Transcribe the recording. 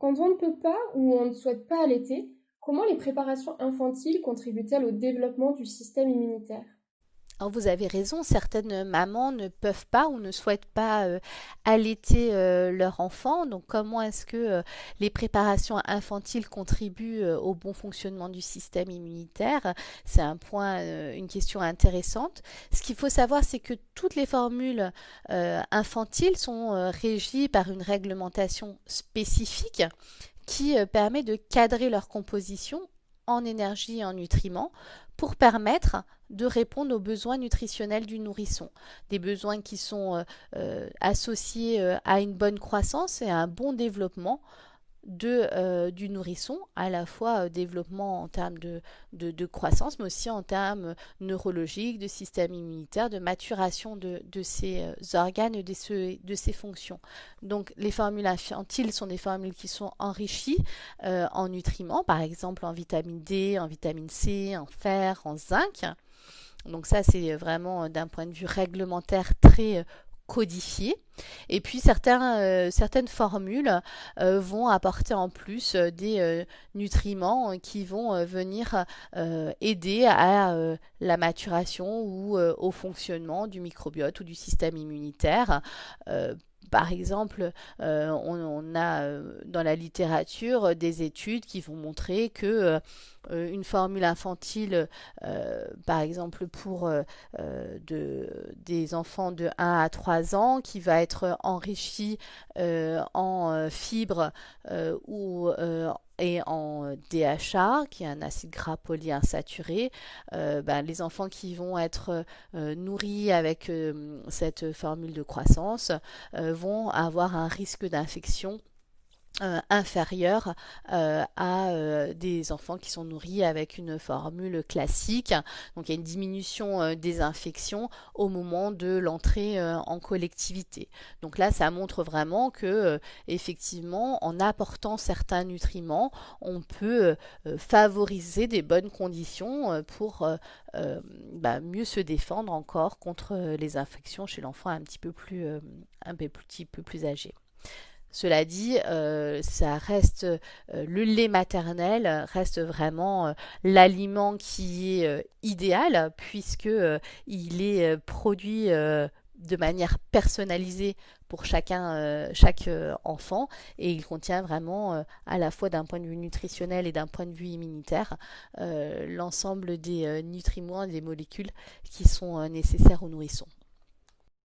Quand on ne peut pas ou on ne souhaite pas allaiter, comment les préparations infantiles contribuent-elles au développement du système immunitaire? Alors vous avez raison, certaines mamans ne peuvent pas ou ne souhaitent pas allaiter leur enfant. Donc comment est-ce que les préparations infantiles contribuent au bon fonctionnement du système immunitaire? C'est un point, une question intéressante. Ce qu'il faut savoir, c'est que toutes les formules infantiles sont régies par une réglementation spécifique qui permet de cadrer leur composition en énergie et en nutriments pour permettre de répondre aux besoins nutritionnels du nourrisson. Des besoins qui sont associés à une bonne croissance et à un bon développement du nourrisson, à la fois développement en termes de croissance, mais aussi en termes neurologiques, de système immunitaire, de maturation de ces organes et de ces fonctions. Donc les formules infantiles sont des formules qui sont enrichies en nutriments, par exemple en vitamine D, en vitamine C, en fer, en zinc. Donc ça, c'est vraiment d'un point de vue réglementaire très codifié. Et puis certaines formules vont apporter en plus des nutriments qui vont venir aider à la maturation ou au fonctionnement du microbiote ou du système immunitaire. Par exemple, on a dans la littérature des études qui vont montrer que une formule infantile, par exemple pour des enfants de 1 à 3 ans, qui va être enrichie en fibres et en DHA, qui est un acide gras polyinsaturé. Les enfants qui vont être nourris avec cette formule de croissance vont avoir un risque d'infection inférieur à des enfants qui sont nourris avec une formule classique. Donc il y a une diminution des infections au moment de l'entrée en collectivité. Donc là, ça montre vraiment que effectivement, en apportant certains nutriments, on peut favoriser des bonnes conditions pour mieux se défendre encore contre les infections chez l'enfant petit peu plus âgé. Cela dit, ça reste le lait maternel reste vraiment l'aliment qui est idéal puisque il est produit de manière personnalisée pour chaque enfant et il contient vraiment à la fois d'un point de vue nutritionnel et d'un point de vue immunitaire l'ensemble des nutriments et des molécules qui sont nécessaires aux nourrissons.